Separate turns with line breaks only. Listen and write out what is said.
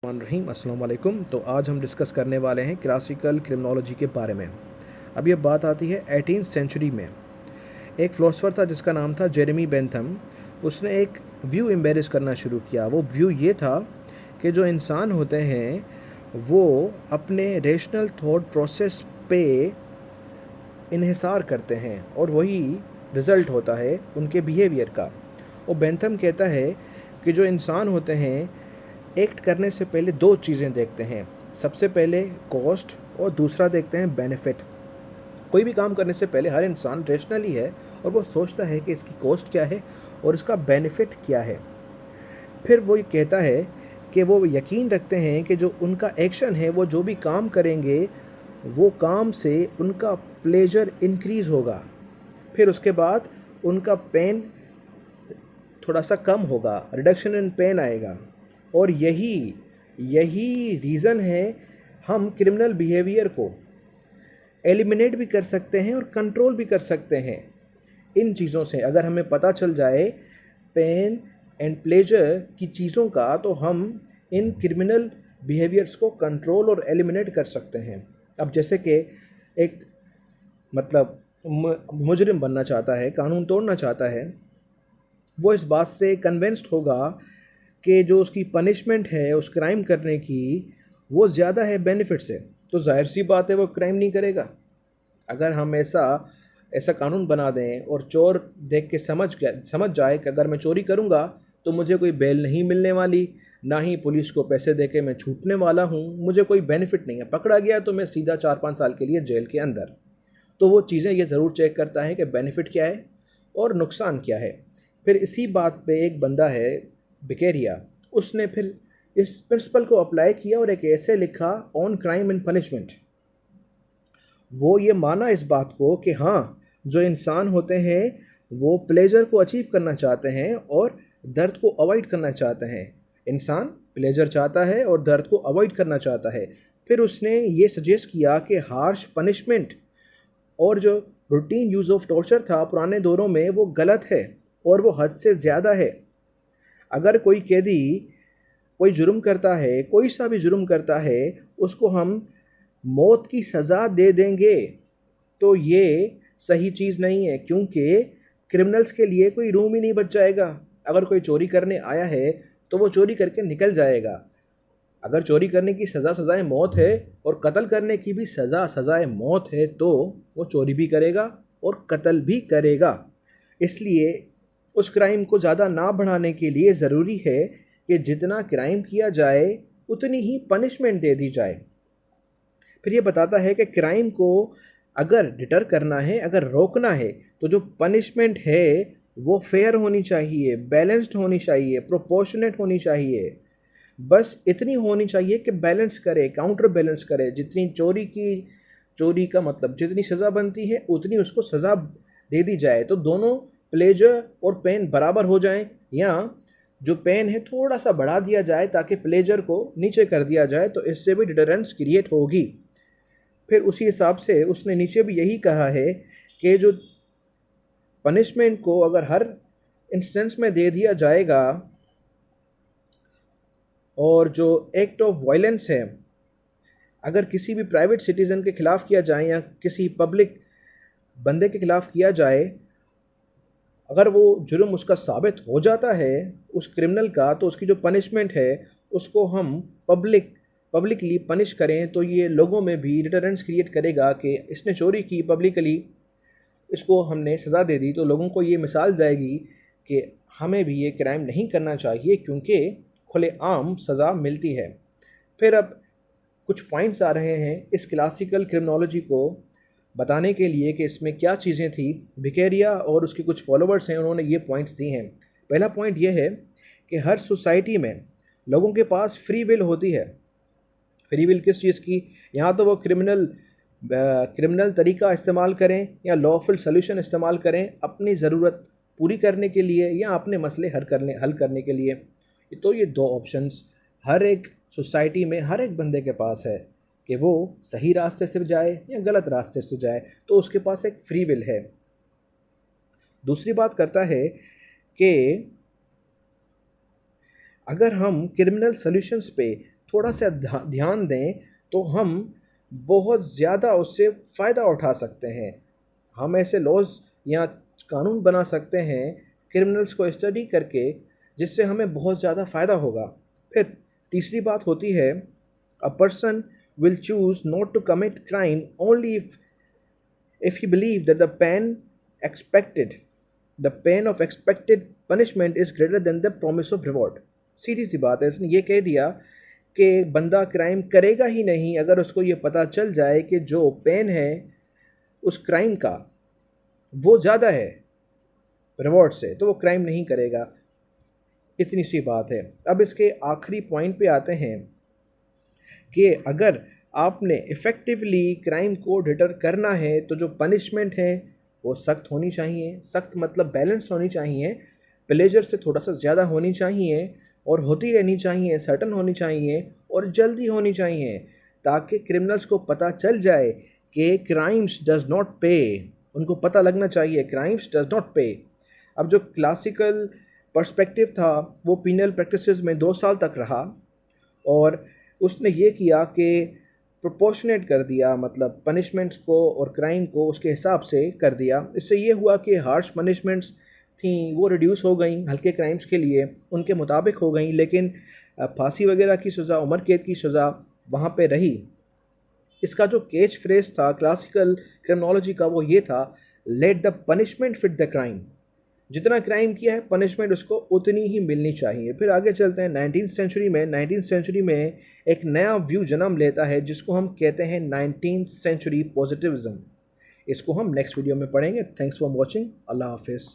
रहीम अस्सलाम वालेकुम। तो आज हम डिस्कस करने वाले हैं क्लासिकल क्रिमिनोलॉजी के बारे में। अब ये बात आती है 18th सेंचुरी में। एक फ़िलोसोफर था जिसका नाम था जेरेमी बेंथम। उसने एक व्यू एम्बेरस करना शुरू किया। वो व्यू ये था कि जो इंसान होते हैं वो अपने रेशनल थॉट प्रोसेस पे इन्हिसार करते हैं और वही रिज़ल्ट होता है उनके बिहेवियर का। और बेंथम कहता है कि जो इंसान होते हैं एक्ट करने से पहले दो चीज़ें देखते हैं। सबसे पहले कॉस्ट और दूसरा देखते हैं बेनिफिट। कोई भी काम करने से पहले हर इंसान रेशनल ही है और वो सोचता है कि इसकी कॉस्ट क्या है और इसका बेनिफिट क्या है। फिर वो ये कहता है कि वो यकीन रखते हैं कि जो उनका एक्शन है, वो जो भी काम करेंगे वो काम से उनका प्लेजर इंक्रीज़ होगा। फिर उसके बाद उनका पेन थोड़ा सा कम होगा, रिडक्शन इन पेन आएगा। और यही यही रीज़न है हम क्रिमिनल बिहेवियर को एलिमिनेट भी कर सकते हैं और कंट्रोल भी कर सकते हैं इन चीज़ों से। अगर हमें पता चल जाए पेन एंड प्लेजर की चीज़ों का, तो हम इन क्रिमिनल बिहेवियर्स को कंट्रोल और एलिमिनेट कर सकते हैं। अब जैसे कि एक मतलब मुजरिम बनना चाहता है, कानून तोड़ना चाहता है, वो इस बात से कन्विंस्ड होगा कि जो उसकी पनिशमेंट है उस क्राइम करने की वो ज़्यादा है बेनिफिट से, तो जाहिर सी बात है वो क्राइम नहीं करेगा। अगर हम ऐसा ऐसा कानून बना दें और चोर देख के समझ जाए कि अगर मैं चोरी करूंगा तो मुझे कोई बेल नहीं मिलने वाली, ना ही पुलिस को पैसे दे के मैं छूटने वाला हूं, मुझे कोई बेनिफिट नहीं है, पकड़ा गया तो मैं सीधा 4-5 साल के लिए जेल के अंदर। तो वो चीज़ें ये ज़रूर चेक करता है कि बेनिफिट क्या है और नुकसान क्या है। फिर इसी बात पे एक बंदा है बिकेरिया, उसने फिर इस प्रिंसिपल को अप्लाई किया और एक ऐसे लिखा ऑन क्राइम एंड पनिशमेंट। वो ये माना इस बात को कि हाँ, जो इंसान होते हैं वो प्लेजर को अचीव करना चाहते हैं और दर्द को अवॉइड करना चाहते हैं। इंसान प्लेजर चाहता है और दर्द को अवॉइड करना चाहता है। फिर उसने ये सजेस्ट किया कि हार्श पनिशमेंट और जो रूटीन यूज़ ऑफ टॉर्चर था पुराने दौरों में वो गलत है और वो हद से ज़्यादा है। अगर कोई कैदी कोई जुर्म करता है, कोई सा भी जुर्म करता है, उसको हम मौत की सज़ा दे देंगे तो ये सही चीज़ नहीं है, क्योंकि क्रिमिनल्स के लिए कोई रूम ही नहीं बच जाएगा। अगर कोई चोरी करने आया है तो वो चोरी करके निकल जाएगा। अगर चोरी करने की सज़ाए मौत है और कत्ल करने की भी सज़ाए मौत है तो वो चोरी भी करेगा और कत्ल भी करेगा। इसलिए उस क्राइम को ज़्यादा ना बढ़ाने के लिए ज़रूरी है कि जितना क्राइम किया जाए उतनी ही पनिशमेंट दे दी जाए। फिर ये बताता है कि क्राइम को अगर डिटर करना है, अगर रोकना है, तो जो पनिशमेंट है वो फेयर होनी चाहिए, बैलेंस्ड होनी चाहिए, प्रोपोर्शनेट होनी चाहिए। बस इतनी होनी चाहिए कि बैलेंस करे, काउंटर बैलेंस करे। जितनी चोरी का मतलब जितनी सज़ा बनती है उतनी उसको सज़ा दे दी जाए, तो दोनों प्लेजर और पेन बराबर हो जाएं, या जो पेन है थोड़ा सा बढ़ा दिया जाए ताकि प्लेजर को नीचे कर दिया जाए, तो इससे भी डिटरेंस क्रिएट होगी। फिर उसी हिसाब से उसने नीचे भी यही कहा है कि जो पनिशमेंट को अगर हर इंस्टेंस में दे दिया जाएगा और जो एक्ट ऑफ वायलेंस है अगर किसी भी प्राइवेट सिटीज़न के ख़िलाफ़ किया जाए या किसी पब्लिक बंदे के ख़िलाफ़ किया जाए, अगर वो जुर्म उसका साबित हो जाता है उस क्रिमिनल का, तो उसकी जो पनिशमेंट है उसको हम पब्लिकली पनिश करें, तो ये लोगों में भी डिटरेंस क्रिएट करेगा कि इसने चोरी की, पब्लिकली इसको हमने सज़ा दे दी, तो लोगों को ये मिसाल जाएगी कि हमें भी ये क्राइम नहीं करना चाहिए क्योंकि खुलेआम सज़ा मिलती है। फिर अब कुछ पॉइंट्स आ रहे हैं इस क्लासिकल क्रिमिनोलॉजी को बताने के लिए कि इसमें क्या चीज़ें थी। भिकेरिया और उसके कुछ फॉलोअर्स हैं, उन्होंने ये पॉइंट्स दी हैं। पहला पॉइंट ये है कि हर सोसाइटी में लोगों के पास फ्री विल होती है। फ्री विल किस चीज़ की? यहाँ तो वो क्रिमिनल तरीका इस्तेमाल करें या लॉफुल सॉल्यूशन इस्तेमाल करें अपनी ज़रूरत पूरी करने के लिए या अपने मसले हल करने के लिए। तो ये दो ऑप्शंस हर एक सोसाइटी में हर एक बंदे के पास है कि वो सही रास्ते से जाए या गलत रास्ते से जाए, तो उसके पास एक फ्री विल है। दूसरी बात करता है कि अगर हम क्रिमिनल सॉल्यूशंस पे थोड़ा सा ध्यान दें तो हम बहुत ज़्यादा उससे फ़ायदा उठा सकते हैं। हम ऐसे लॉज या कानून बना सकते हैं क्रिमिनल्स को स्टडी करके, जिससे हमें बहुत ज़्यादा फ़ायदा होगा। फिर तीसरी बात होती है, a person will choose not to commit crime only if he believe that the pain of expected punishment is greater than the promise of reward। सीधी सी बात है, इसने ये कह दिया कि बंदा क्राइम करेगा ही नहीं अगर उसको ये पता चल जाए कि जो पेन है उस क्राइम का वो ज़्यादा है रिवॉर्ड से, तो वो क्राइम नहीं करेगा। इतनी सी बात है। अब इसके आखिरी पॉइंट पे आते हैं कि अगर आपने इफ़ेक्टिवली क्राइम को डिटर करना है तो जो पनिशमेंट है वो सख्त होनी चाहिए। सख्त मतलब बैलेंस होनी चाहिए, प्लेजर से थोड़ा सा ज़्यादा होनी चाहिए और होती रहनी चाहिए, सर्टन होनी चाहिए और जल्दी होनी चाहिए, ताकि क्रिमिनल्स को पता चल जाए कि क्राइम्स डज नॉट पे। उनको पता लगना चाहिए क्राइम्स डज नॉट पे। अब जो क्लासिकल पर्सपेक्टिव था वो पीनल प्रैक्टिसेस में 2 साल तक रहा और उसने ये किया कि प्रोपोर्शनेट कर दिया, मतलब पनिशमेंट्स को और क्राइम को उसके हिसाब से कर दिया। इससे ये हुआ कि हार्श पनिशमेंट्स थी वो रिड्यूस हो गई, हल्के क्राइम्स के लिए उनके मुताबिक हो गई, लेकिन फांसी वगैरह की सज़ा, उम्र कैद की सज़ा वहाँ पे रही। इसका जो कैच फ्रेज था क्लासिकल क्रिमिनोलॉजी का वो ये था, let the punishment fit the crime. जितना क्राइम किया है पनिशमेंट उसको उतनी ही मिलनी चाहिए। फिर आगे चलते हैं 19th सेंचुरी में एक नया व्यू जन्म लेता है जिसको हम कहते हैं 19th सेंचुरी पॉजिटिविज्म। इसको हम नेक्स्ट वीडियो में पढ़ेंगे। Thanks for watching. अल्लाह हाफिज़।